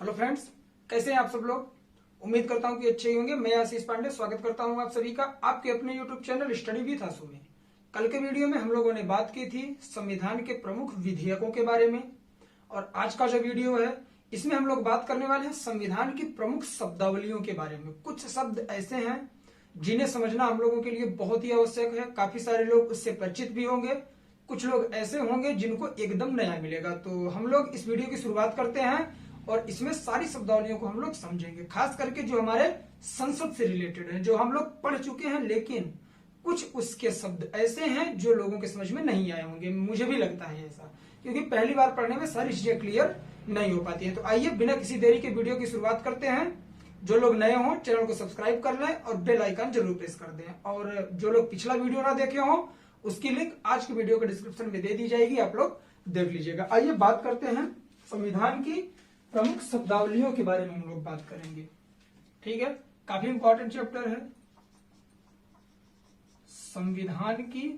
Hello friends, कैसे हैं आप सब लोग। उम्मीद करता हूं कि अच्छे ही होंगे। मैं आशीष पांडे स्वागत करता हूं आप सभी का आपके अपने यूट्यूब चैनल स्टडी विद आशु में। कल के वीडियो में हम लोगों ने बात की थी संविधान के प्रमुख विधेयकों के बारे में, और आज का जो वीडियो है इसमें हम लोग बात करने वाले हैं संविधान की प्रमुख शब्दावलियों के बारे में। कुछ शब्द ऐसे हैं जिन्हें समझना हम लोगों के लिए बहुत ही आवश्यक है। काफी सारे लोग उससे परिचित भी होंगे, कुछ लोग ऐसे होंगे जिनको एकदम नया मिलेगा। तो हम लोग इस वीडियो की शुरुआत करते हैं और इसमें सारी शब्दावलियों को हम लोग समझेंगे, खास करके जो हमारे संसद से रिलेटेड है, जो हम लोग पढ़ चुके हैं, लेकिन कुछ उसके शब्द ऐसे हैं जो लोगों के समझ में नहीं आए होंगे। मुझे भी लगता है ऐसा, क्योंकि पहली बार पढ़ने में सारी चीजें क्लियर नहीं हो पाती है। तो आइए बिना किसी देरी के वीडियो की शुरुआत करते हैं। जो लोग नए हों चैनल को सब्सक्राइब कर लें और बेल आइकन जरूर प्रेस कर दें, और जो लोग पिछला वीडियो ना देखे हों उसकी लिंक आज के वीडियो के डिस्क्रिप्शन में दे दी जाएगी, आप लोग देख लीजिएगा। आइए बात करते हैं संविधान की प्रमुख शब्दावलियों के बारे में हम लोग बात करेंगे। ठीक है, काफी इंपॉर्टेंट चैप्टर है संविधान की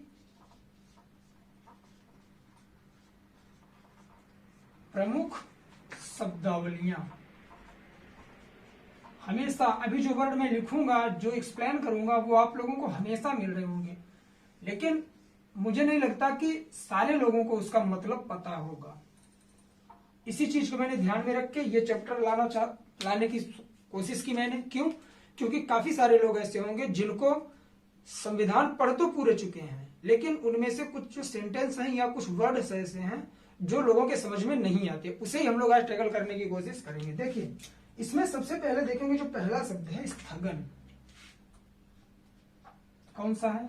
प्रमुख शब्दावलियां। हमेशा अभी जो वर्ड मैं लिखूंगा, जो एक्सप्लेन करूंगा, वो आप लोगों को हमेशा मिल रहे होंगे, लेकिन मुझे नहीं लगता कि सारे लोगों को उसका मतलब पता होगा। इसी चीज को मैंने ध्यान में रख के ये चैप्टर लाने की कोशिश की मैंने। क्यों? क्योंकि काफी सारे लोग ऐसे होंगे जिनको संविधान पढ़ तो पूरे चुके हैं, लेकिन उनमें से कुछ जो सेंटेंस हैं या कुछ वर्ड्स ऐसे हैं जो लोगों के समझ में नहीं आते। उसे ही हम लोग आज टैकल करने की कोशिश करेंगे। देखिए, इसमें सबसे पहले देखेंगे जो पहला शब्द है स्थगन। कौन सा है?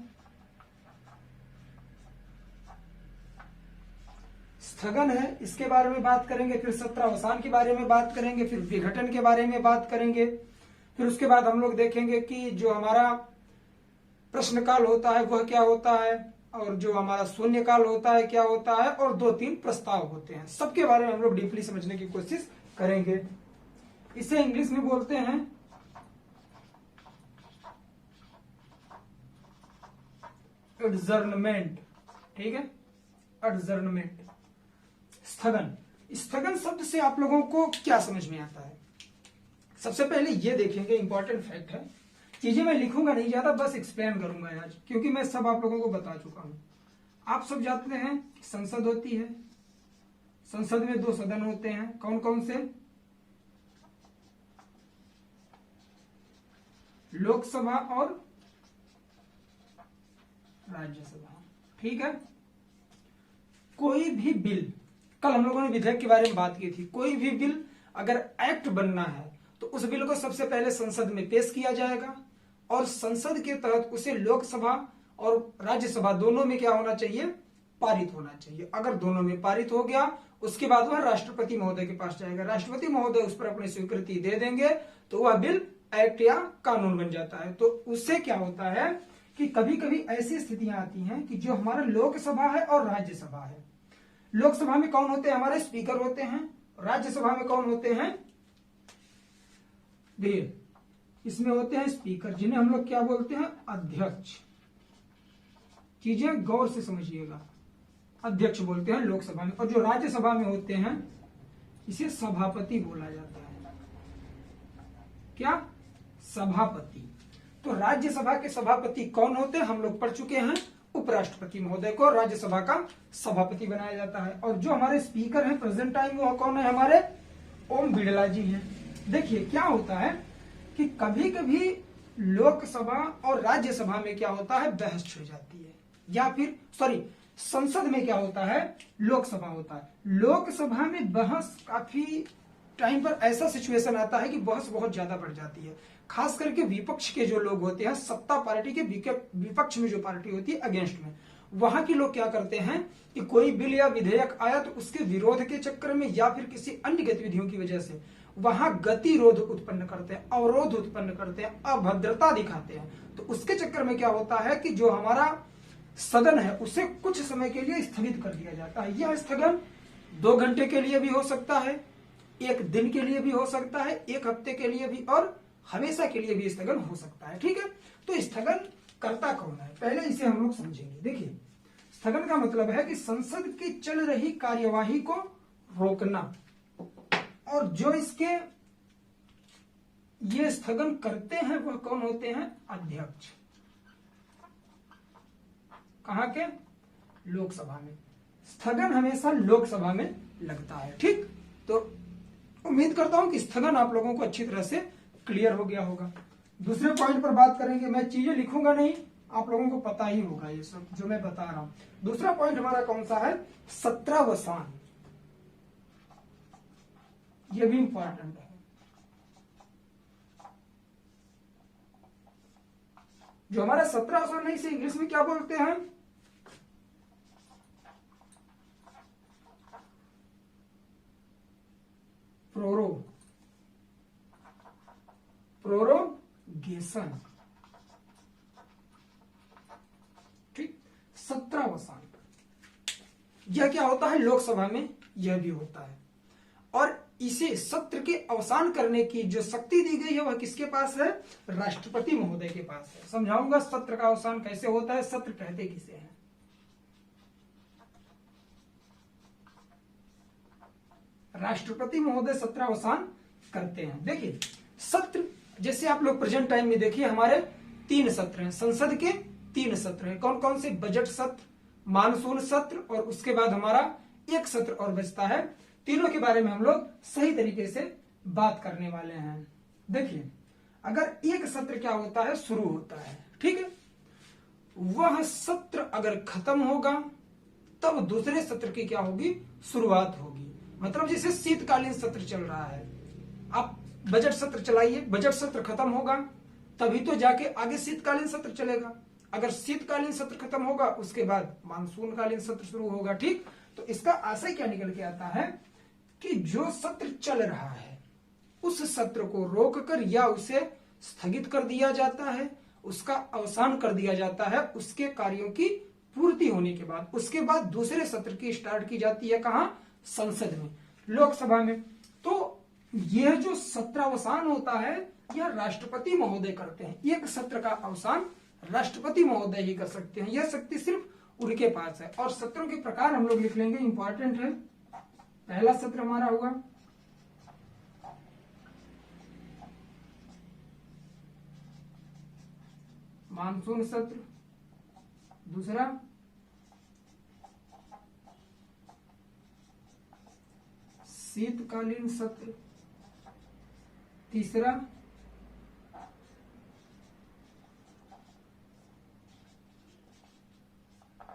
स्थगन है। इसके बारे में बात करेंगे, फिर सत्रावसान के बारे में बात करेंगे, फिर विघटन के बारे में बात करेंगे, फिर उसके बाद हम लोग देखेंगे कि जो हमारा प्रश्नकाल होता है वह क्या होता है, और जो हमारा शून्यकाल होता है क्या होता है, और 2-3 प्रस्ताव होते हैं। सबके बारे में हम लोग डीपली समझने की कोशिश करेंगे। इसे इंग्लिश में बोलते हैं एडजर्नमेंट। ठीक है, एडजर्नमेंट, स्थगन। स्थगन शब्द से आप लोगों को क्या समझ में आता है? सबसे पहले ये देखेंगे, इंपॉर्टेंट फैक्ट है। चीजें मैं लिखूंगा नहीं ज्यादा, बस एक्सप्लेन करूंगा आज, क्योंकि मैं सब आप लोगों को बता चुका हूं। आप सब जानते हैं कि संसद होती है, संसद में 2 सदन होते हैं। कौन कौन से? लोकसभा और राज्यसभा। ठीक है, कोई भी बिल, कल हम लोगों ने विधेयक के बारे में बात की थी, कोई भी बिल अगर एक्ट बनना है तो उस बिल को सबसे पहले संसद में पेश किया जाएगा, और संसद के तहत उसे लोकसभा और राज्यसभा दोनों में क्या होना चाहिए? पारित होना चाहिए। अगर दोनों में पारित हो गया, उसके बाद वह राष्ट्रपति महोदय के पास जाएगा। राष्ट्रपति महोदय उस पर अपनी स्वीकृति दे देंगे तो वह बिल एक्ट या कानून बन जाता है। तो उससे क्या होता है कि कभी कभी ऐसी स्थितियां आती हैं कि जो हमारा लोकसभा है और राज्यसभा है, लोकसभा में कौन होते हैं? हमारे स्पीकर होते हैं। राज्यसभा में कौन होते हैं? देखिए, इसमें होते हैं स्पीकर, जिन्हें हम लोग क्या बोलते हैं? अध्यक्ष। चीजें गौर से समझिएगा, अध्यक्ष बोलते हैं लोकसभा में। और जो राज्यसभा में होते हैं इसे सभापति बोला जाता है। क्या? सभापति। तो राज्यसभा के सभापति कौन होते हैं? हम लोग पढ़ चुके हैं, उपराष्ट्रपति महोदय को राज्यसभा का सभापति बनाया जाता है। और जो हमारे स्पीकर हैं प्रेजेंट टाइम, वो कौन है? हमारे ओम बिड़ला जी हैं। देखिए, क्या होता है कि कभी कभी लोकसभा और राज्यसभा में क्या होता है? बहस छिड़ जाती है, या फिर संसद में क्या होता है? लोकसभा होता है। लोकसभा में बहस काफी टाइम पर ऐसा सिचुएशन आता है कि बहस बहुत ज्यादा बढ़ जाती है, खास करके विपक्ष के जो लोग होते हैं, सत्ता पार्टी के विपक्ष में जो पार्टी होती है अगेंस्ट में, वहां के लोग क्या करते हैं कि कोई बिल या विधेयक आया तो उसके विरोध के चक्कर में या फिर किसी अन्य गतिविधियों की वजह से वहां गतिरोध उत्पन्न करते हैं, अवरोध उत्पन्न करते हैं, अभद्रता दिखाते हैं। तो उसके चक्कर में क्या होता है कि जो हमारा सदन है उसे कुछ समय के लिए स्थगित कर दिया जाता है। यह स्थगन 2 घंटे के लिए भी हो सकता है, 1 दिन के लिए भी हो सकता है, 1 हफ्ते के लिए भी, और हमेशा के लिए भी स्थगन हो सकता है। ठीक है, तो स्थगन करता कौन है? पहले इसे हम लोग समझेंगे। देखिए, स्थगन का मतलब है कि संसद की चल रही कार्यवाही को रोकना। और जो इसके ये स्थगन करते हैं वह कौन होते हैं? अध्यक्ष। कहां के? लोकसभा में। स्थगन हमेशा लोकसभा में लगता है। ठीक, तो उम्मीद करता हूं कि स्थगन आप लोगों को अच्छी तरह से क्लियर हो गया होगा। दूसरे पॉइंट पर बात करेंगे। मैं चीजें लिखूंगा नहीं, आप लोगों को पता ही होगा ये सब जो मैं बता रहा हूं। दूसरा पॉइंट हमारा कौन सा है? सत्रावसान। ये भी इंपॉर्टेंट है। जो हमारा सत्रावसान है इसे इंग्लिश में क्या बोलते हैं? प्रोरोगेशन। ठीक, सत्रावसान। यह क्या होता है? लोकसभा में यह भी होता है। और इसे सत्र के अवसान करने की जो शक्ति दी गई है वह किसके पास है? राष्ट्रपति महोदय के पास है। समझाऊंगा सत्र का अवसान कैसे होता है, सत्र कहते किसे हैं। राष्ट्रपति महोदय सत्रावसान करते हैं। देखिए सत्र, जैसे आप लोग प्रेजेंट टाइम में देखिए हमारे 3 सत्र हैं, संसद के 3 सत्र हैं। कौन कौन से? बजट सत्र, मानसून सत्र और उसके बाद हमारा एक सत्र और बचता है। तीनों के बारे में हम लोग सही तरीके से बात करने वाले हैं। देखिए अगर एक सत्र क्या होता है? शुरू होता है, ठीक है, वह सत्र अगर खत्म होगा तब दूसरे सत्र की क्या होगी? शुरुआत होगी। मतलब जैसे शीतकालीन सत्र चल रहा है, आप बजट सत्र चलाइए, बजट सत्र खत्म होगा तभी तो जाके आगे शीतकालीन सत्र चलेगा। अगर शीतकालीन सत्र खत्म होगा उसके बाद मानसूनकालीन सत्र शुरू होगा। ठीक, तो इसका आशय क्या निकल के आता है कि जो सत्र चल रहा है उस सत्र को रोककर या उसे स्थगित कर दिया जाता है, उसका अवसान कर दिया जाता है उसके कार्यों की पूर्ति होने के बाद। उसके बाद दूसरे सत्र की स्टार्ट की जाती है। कहां? संसद में, लोकसभा में। तो यह जो सत्रावसान होता है यह राष्ट्रपति महोदय करते हैं। एक सत्र का अवसान राष्ट्रपति महोदय ही कर सकते हैं, यह शक्ति सिर्फ उनके पास है। और सत्रों के प्रकार हम लोग लिख लेंगे, इंपॉर्टेंट है। पहला सत्र हमारा होगा मानसून सत्र, दूसरा शीतकालीन सत्र, तीसरा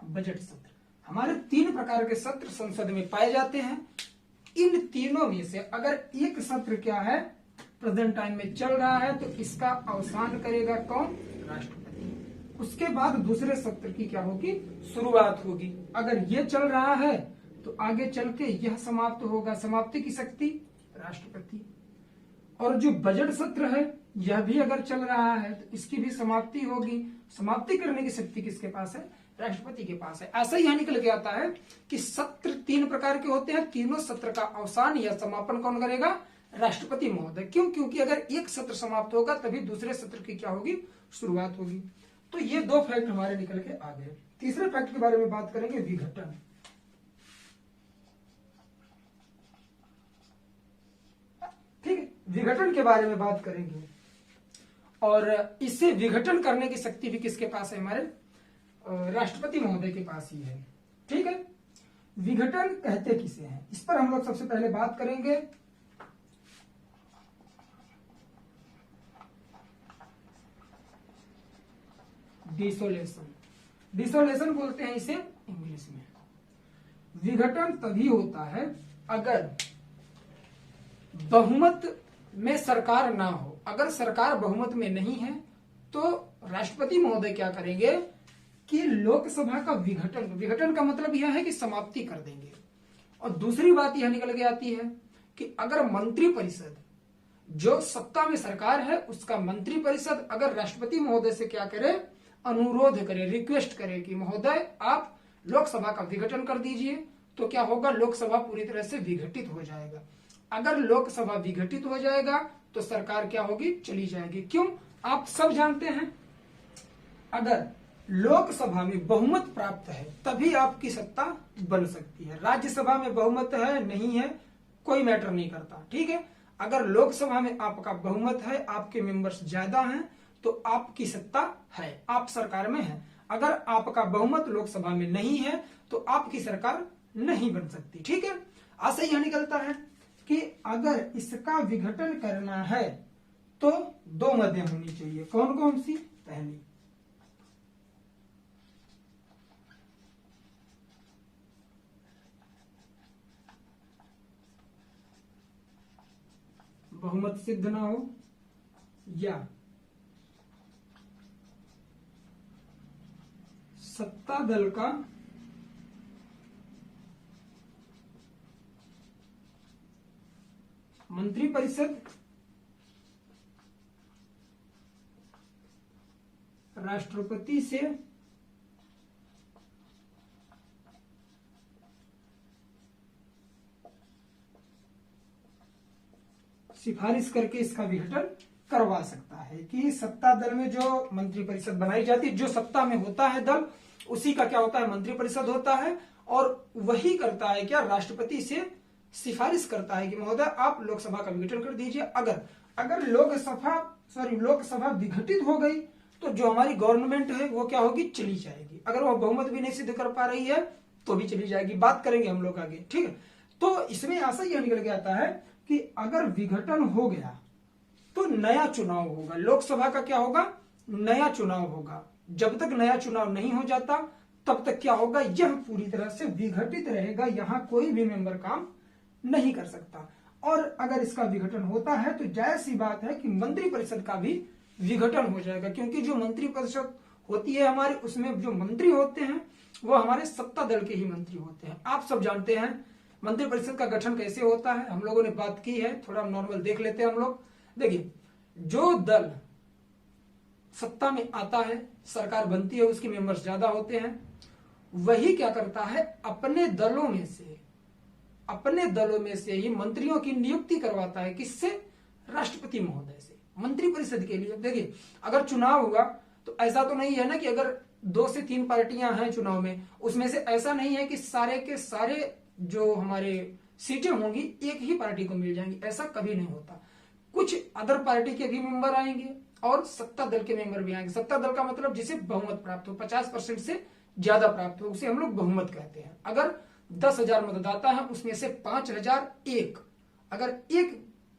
बजट सत्र। हमारे 3 प्रकार के सत्र संसद में पाए जाते हैं। इन तीनों में से अगर एक सत्र क्या है? प्रेजेंट टाइम में चल रहा है तो इसका अवसान करेगा कौन? राष्ट्रपति। उसके बाद दूसरे सत्र की क्या होगी? शुरुआत होगी। अगर ये चल रहा है तो आगे चल के यह समाप्त होगा, समाप्ति की शक्ति राष्ट्रपति। और जो बजट सत्र है यह भी अगर चल रहा है तो इसकी भी समाप्ति होगी, समाप्ति करने की शक्ति किसके पास है? राष्ट्रपति के पास है। ऐसा ही निकल के आता है कि सत्र 3 प्रकार के होते हैं, तीनों सत्र का अवसान या समापन कौन करेगा? राष्ट्रपति महोदय। क्यों? क्योंकि अगर एक सत्र समाप्त होगा तभी दूसरे सत्र की क्या होगी? शुरुआत होगी। तो ये 2 फैक्ट हमारे निकल के आ गए। तीसरे फैक्ट के बारे में बात करेंगे, विघटन। ठीक है, विघटन के बारे में बात करेंगे। और इससे विघटन करने की शक्ति भी किसके पास है? हमारे राष्ट्रपति महोदय के पास ही है। ठीक है, विघटन कहते किसे हैं इस पर हम लोग सबसे पहले बात करेंगे। डिसोलेशन, डिसोलेशन बोलते हैं इसे इंग्लिश में। विघटन तभी होता है अगर बहुमत में सरकार ना हो। अगर सरकार बहुमत में नहीं है तो राष्ट्रपति महोदय क्या करेंगे कि लोकसभा का विघटन, विघटन का मतलब यह है कि समाप्ति कर देंगे। और दूसरी बात यह निकल के आती है कि अगर मंत्रिपरिषद, जो सत्ता में सरकार है उसका मंत्रिपरिषद अगर राष्ट्रपति महोदय से क्या करे? अनुरोध करे, रिक्वेस्ट करे कि महोदय आप लोकसभा का विघटन कर दीजिए, तो क्या होगा? लोकसभा पूरी तरह से विघटित हो जाएगा। अगर लोकसभा विघटित हो जाएगा तो सरकार क्या होगी? चली जाएगी। क्यों? आप सब जानते हैं अगर लोकसभा में बहुमत प्राप्त है तभी आपकी सत्ता बन सकती है। राज्यसभा में बहुमत है नहीं है कोई मैटर नहीं करता, ठीक है। अगर लोकसभा में आपका बहुमत है, आपके मेंबर्स ज्यादा हैं, तो आपकी सत्ता है, आप सरकार में है। अगर आपका बहुमत लोकसभा में नहीं है तो आपकी सरकार नहीं बन सकती, ठीक है। आशा यह निकलता है कि अगर इसका विघटन करना है तो दो मदें होनी चाहिए। कौन कौन सी? पहली, बहुमत सिद्ध ना हो, या सत्ता दल का मंत्रिपरिषद राष्ट्रपति से सिफारिश करके इसका विघटन करवा सकता है। कि सत्ता दल में जो मंत्रिपरिषद बनाई जाती है, जो सत्ता में होता है दल, उसी का क्या होता है? मंत्रिपरिषद होता है। और वही करता है क्या? राष्ट्रपति से सिफारिश करता है कि महोदय आप लोकसभा का विघटन कर दीजिए। अगर लोकसभा विघटित हो गई तो जो हमारी गवर्नमेंट है वो क्या होगी? चली जाएगी। अगर वो बहुमत भी नहीं सिद्ध कर पा रही है तो भी चली जाएगी। बात करेंगे हम लोग आगे, ठीक है। तो इसमें आशा यह निकल के आता है कि अगर विघटन हो गया तो नया चुनाव होगा। लोकसभा का क्या होगा? नया चुनाव होगा। जब तक नया चुनाव नहीं हो जाता तब तक क्या होगा? यह पूरी तरह से विघटित रहेगा, यहां कोई भी मेंबर काम नहीं कर सकता। और अगर इसका विघटन होता है तो जायज सी बात है कि मंत्रिपरिषद का भी विघटन हो जाएगा, क्योंकि जो मंत्रिपरिषद होती है हमारे, उसमें जो मंत्री होते हैं वो हमारे सत्ता दल के ही मंत्री होते हैं। आप सब जानते हैं मंत्रिपरिषद का गठन कैसे होता है, हम लोगों ने बात की है, थोड़ा नॉर्मल देख लेते हैं हम लोग। देखिए, जो दल सत्ता में आता है, सरकार बनती है, उसके मेंबर्स ज्यादा होते हैं, वही क्या करता है? अपने दलों में से ही मंत्रियों की नियुक्ति करवाता है। किससे? राष्ट्रपति महोदय से, मंत्रिपरिषद के लिए। देखिए, अगर चुनाव हुआ तो ऐसा तो नहीं है ना कि अगर 2 से 3 पार्टियां हैं चुनाव में, उसमें से ऐसा नहीं है कि सारे के सारे जो हमारे सीटें होंगी एक ही पार्टी को मिल जाएंगी, ऐसा कभी नहीं होता। कुछ अदर पार्टी के भी मेंबर आएंगे और सत्ता दल के मेंबर भी आएंगे। सत्ता दल का मतलब जिसे बहुमत प्राप्त हो, 50% से ज्यादा प्राप्त हो, उसे हम लोग बहुमत कहते हैं। अगर 10,000 मतदाता है, उसमें से 5,001 अगर एक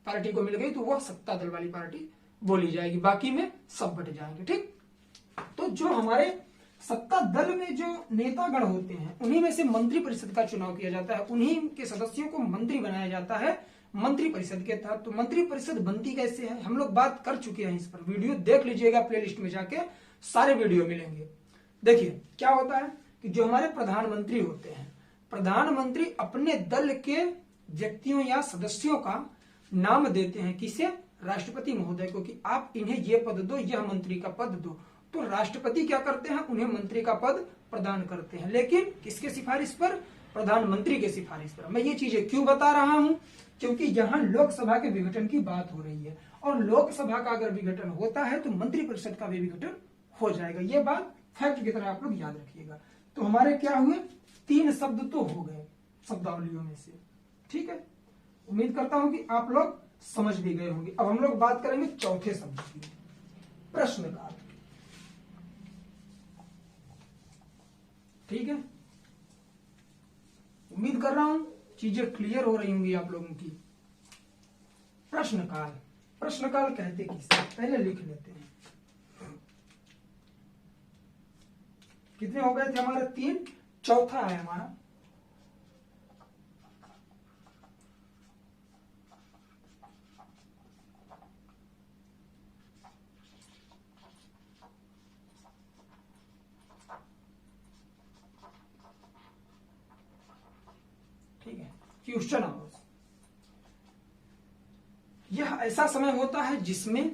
पार्टी को मिल गई तो वह सत्ता दल वाली पार्टी बोली जाएगी, बाकी में सब बट जाएंगे, ठीक। तो जो हमारे सत्ता दल में जो नेतागण होते हैं उन्हीं में से मंत्रिपरिषद का चुनाव किया जाता है, उन्हीं के सदस्यों को मंत्री बनाया जाता है मंत्रिपरिषद के तहत। तो मंत्रिपरिषद बनती कैसे है हम लोग बात कर चुके हैं, इस पर वीडियो देख लीजिएगा, प्लेलिस्ट में जाके सारे वीडियो मिलेंगे। देखिए क्या होता है कि जो हमारे प्रधानमंत्री होते हैं, प्रधानमंत्री अपने दल के व्यक्तियों या सदस्यों का नाम देते हैं। किसे? राष्ट्रपति महोदय को, कि आप इन्हें ये पद दो, यह मंत्री का पद दो। तो राष्ट्रपति क्या करते हैं? उन्हें मंत्री का पद प्रदान करते हैं, लेकिन किसके सिफारिश पर? प्रधानमंत्री के सिफारिश पर। मैं ये चीजें क्यों बता रहा हूं? क्योंकि यहाँ लोकसभा के विघटन की बात हो रही है, और लोकसभा का अगर विघटन होता है तो मंत्रिपरिषद का भी विघटन हो जाएगा। ये बात फैक्ट की तरह आप लोग याद रखिएगा। तो हमारे क्या हुए? 3 शब्द तो हो गए शब्दावलियों में से, ठीक है। उम्मीद करता हूं कि आप लोग समझ भी गए होंगे। अब हम लोग बात करेंगे चौथे शब्द की, प्रश्नकाल, ठीक है। उम्मीद कर रहा हूं चीजें क्लियर हो रही होंगी आप लोगों की। प्रश्नकाल, प्रश्नकाल कहते किसे? पहले लिख लेते हैं। कितने हो गए थे हमारे? 3, चौथा है हमारा क्वेश्चन आवर्स। यह ऐसा समय होता है जिसमें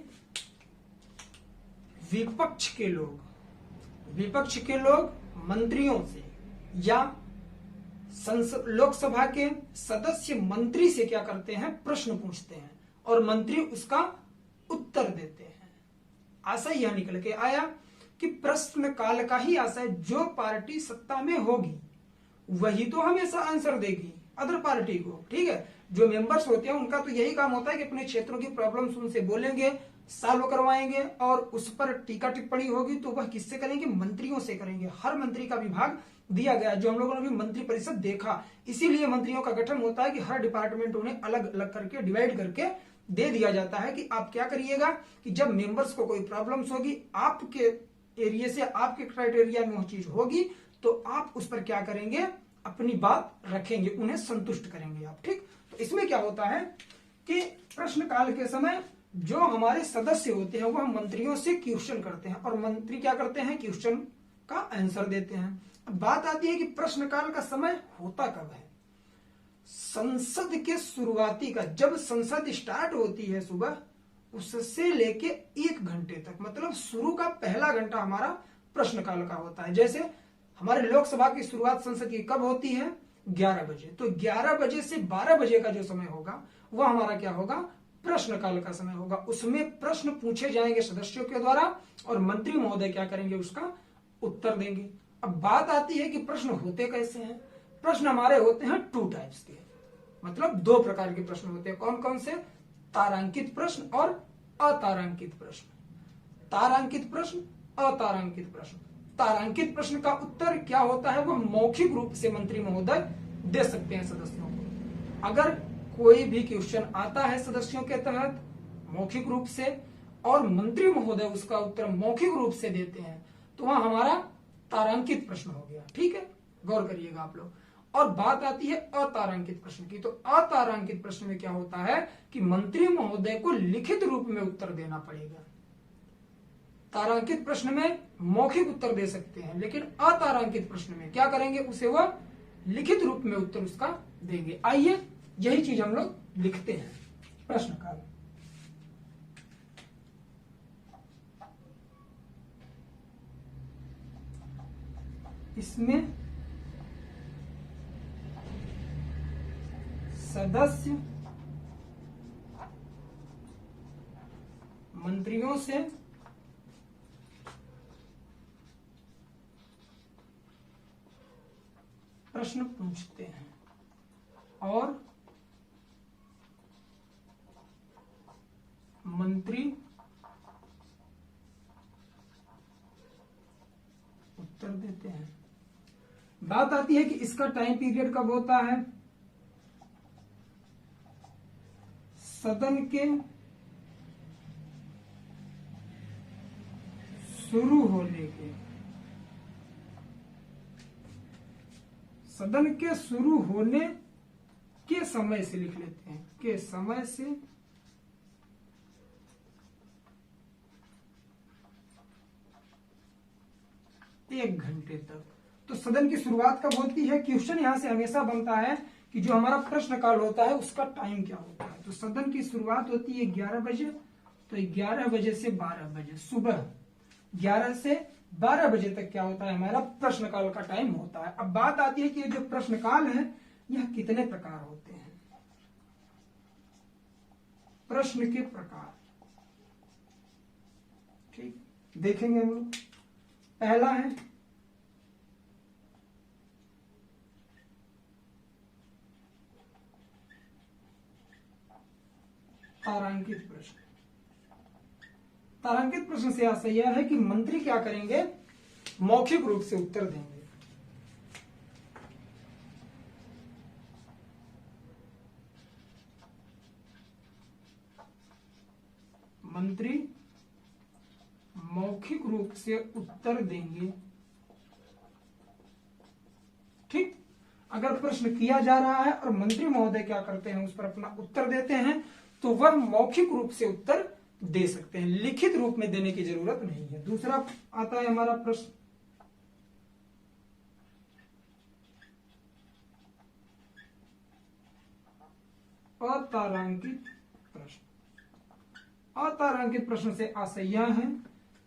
विपक्ष के लोग मंत्रियों से या लोकसभा के सदस्य मंत्री से क्या करते हैं? प्रश्न पूछते हैं और मंत्री उसका उत्तर देते हैं। आशा यह निकल के आया कि प्रश्न काल का ही आशा है, जो पार्टी सत्ता में होगी वही तो हमेशा आंसर देगी, अदर पार्टी को, ठीक है। जो मेंबर्स होते हैं उनका तो यही काम होता है कि अपने क्षेत्रों की प्रॉब्लम्स उनसे बोलेंगे, सॉल्व करवाएंगे, और उस पर टीका टिप्पणी होगी तो वह किससे करेंगे, मंत्रियों से करेंगे। हर मंत्री का विभाग दिया गया, जो हम लोगों ने भी मंत्री परिषद देखा, इसीलिए मंत्रियों का गठन होता है कि हर डिपार्टमेंट उन्हें अलग अलग करके डिवाइड करके दे दिया जाता है कि आप क्या करिएगा कि जब मेंबर्स को कोई प्रॉब्लम्स होगी, आपके एरिया से, आपके क्राइटेरिया में वो चीज होगी, तो आप उस पर क्या करेंगे, अपनी बात रखेंगे, उन्हें संतुष्ट करेंगे आप, ठीक। तो इसमें क्या होता है कि प्रश्नकाल के समय जो हमारे सदस्य होते हैं वह मंत्रियों से क्वेश्चन करते हैं, और मंत्री क्या करते हैं, क्वेश्चन का आंसर देते हैं। अब बात आती है कि प्रश्नकाल का समय होता कब है। संसद के शुरुआती का, जब संसद स्टार्ट होती है सुबह, उससे लेके 1 घंटे तक, मतलब शुरू का पहला घंटा हमारा प्रश्नकाल का होता है। जैसे हमारे लोकसभा की शुरुआत संसद की कब होती है, 11 बजे, तो 11 बजे से 12 बजे का जो समय होगा वह हमारा क्या होगा, प्रश्नकाल का समय होगा। उसमें प्रश्न पूछे जाएंगे सदस्यों के द्वारा, और मंत्री महोदय क्या करेंगे, उसका उत्तर देंगे। अब बात आती है कि प्रश्न होते कैसे हैं। प्रश्न हमारे होते हैं 2 टाइप्स के, मतलब 2 प्रकार के प्रश्न होते हैं। कौन कौन से, तारांकित प्रश्न और अतारांकित प्रश्न। तारांकित प्रश्न, अतारांकित प्रश्न। तारांकित प्रश्न का उत्तर क्या होता है, वह मौखिक रूप से मंत्री महोदय दे सकते हैं सदस्यों को। अगर कोई भी क्वेश्चन आता है सदस्यों के तहत मौखिक रूप से, और मंत्री महोदय उसका उत्तर मौखिक रूप से देते हैं, तो वह हमारा तारांकित प्रश्न हो गया, ठीक है, गौर करिएगा आप लोग। और बात आती है अतारांकित प्रश्न की, तो अतारांकित प्रश्न में क्या होता है कि मंत्री महोदय को लिखित रूप में उत्तर देना पड़ेगा। तारांकित प्रश्न में मौखिक उत्तर दे सकते हैं, लेकिन अतारांकित प्रश्न में क्या करेंगे, उसे वह लिखित रूप में उत्तर उसका देंगे। आइए यही चीज हम लोग लिखते हैं प्रश्न काल। इसमें सदस्य मंत्रियों से प्रश्न पूछते हैं, और मंत्री उत्तर देते हैं। बात आती है कि इसका टाइम पीरियड कब होता है, सदन के शुरू होने के, सदन के शुरू होने के समय से लिख लेते हैं, के समय से 1 घंटे तक। तो सदन की शुरुआत कब होती है, क्वेश्चन यहां से हमेशा बनता है कि जो हमारा प्रश्न काल होता है उसका टाइम क्या होता है। तो सदन की शुरुआत होती है 11 बजे, तो 11 बजे से 12 बजे, सुबह 11 से 12 बजे तक क्या होता है, हमारा प्रश्नकाल का टाइम होता है। अब बात आती है कि जो प्रश्नकाल है यह कितने प्रकार होते हैं। प्रश्न के प्रकार, ठीक, देखेंगे हम लोग। पहला है तारांकित प्रश्न। तारांकित प्रश्न से आशय यह है कि मंत्री क्या करेंगे, मौखिक रूप से उत्तर देंगे। मंत्री मौखिक रूप से उत्तर देंगे, ठीक। अगर प्रश्न किया जा रहा है और मंत्री महोदय क्या करते हैं, उस पर अपना उत्तर देते हैं, तो वह मौखिक रूप से उत्तर दे सकते हैं, लिखित रूप में देने की जरूरत नहीं है। दूसरा आता है हमारा प्रश्न अतारांकित प्रश्न। अतारांकित प्रश्न से आशय यह है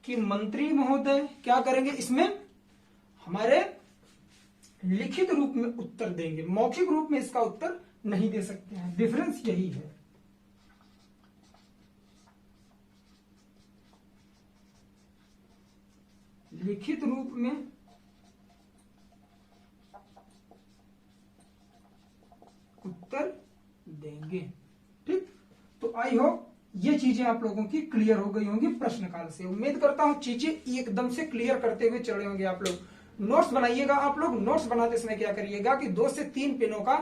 कि मंत्री महोदय क्या करेंगे, इसमें हमारे लिखित रूप में उत्तर देंगे, मौखिक रूप में इसका उत्तर नहीं दे सकते हैं। डिफरेंस यही है। लिखित रूप में उत्तर देंगे। ठीक, तो आई होप ये चीजें आप लोगों की क्लियर हो गई होंगी प्रश्न काल से। उम्मीद करता हूं चीजें एकदम से क्लियर करते हुए चले होंगे आप लोग। नोट्स बनाइएगा। आप लोग नोट्स बनाते समय क्या करिएगा कि 2 से 3 पेनों का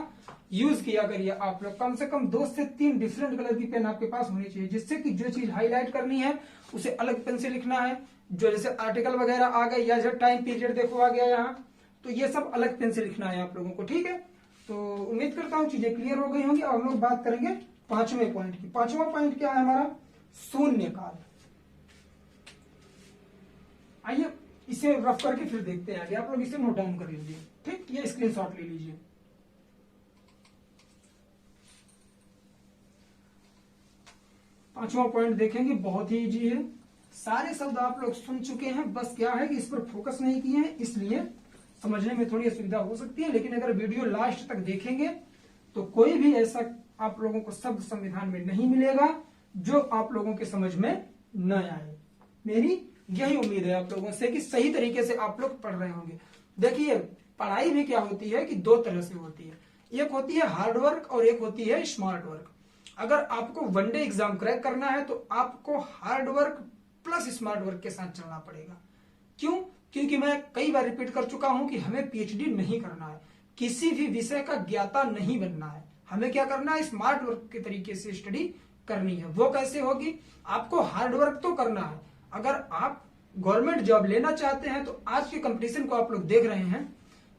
यूज किया करिए। आप लोग कम से कम 2 से 3 डिफरेंट कलर की पेन आपके पास होनी चाहिए, जिससे कि जो चीज हाईलाइट करनी है उसे अलग पेन से लिखना है, जो जैसे आर्टिकल वगैरह आ गए या जो टाइम पीरियड देखो आ गया यहाँ, तो ये सब अलग पेन से लिखना है आप लोगों को। ठीक है, तो उम्मीद करता हूँ चीजें क्लियर हो गई होंगी। अब हम लोग बात करेंगे 5वें पॉइंट की। 5वां पॉइंट क्या है हमारा? शून्यकाल। आइए इसे रफ करके फिर देखते हैं आगे। आप लोग इसे नोट डाउन कर लीजिए। ठीक, ये स्क्रीनशॉट ले लीजिए। पांचवा पॉइंट देखेंगे, बहुत ही इजी है। सारे शब्द आप लोग सुन चुके हैं, बस क्या है कि इस पर फोकस नहीं किए हैं, इसलिए समझने में थोड़ी असुविधा हो सकती है। लेकिन अगर वीडियो लास्ट तक देखेंगे तो कोई भी ऐसा आप लोगों को शब्द संविधान में नहीं मिलेगा जो आप लोगों के समझ में न आए। मेरी यही उम्मीद है आप लोगों से कि सही तरीके से आप लोग पढ़ रहे होंगे। देखिए, पढ़ाई भी क्या होती है कि 2 तरह से होती है। एक होती है हार्ड वर्क और एक होती है स्मार्ट वर्क। अगर आपको वनडे एग्जाम क्रैक करना है तो आपको hard work plus smart work के साथ चलना पड़ेगा। क्यों? क्योंकि मैं कई बार रिपीट कर चुका हूं कि हमें पीएचडी नहीं करना है, किसी भी विषय का ज्ञाता नहीं बनना है। हमें क्या करना है? स्मार्ट वर्क के तरीके से स्टडी करनी है। वो कैसे होगी? आपको हार्ड वर्क तो करना है। अगर आप गवर्नमेंट जॉब लेना चाहते हैं तो आज के कंपटीशन को आप लोग देख रहे हैं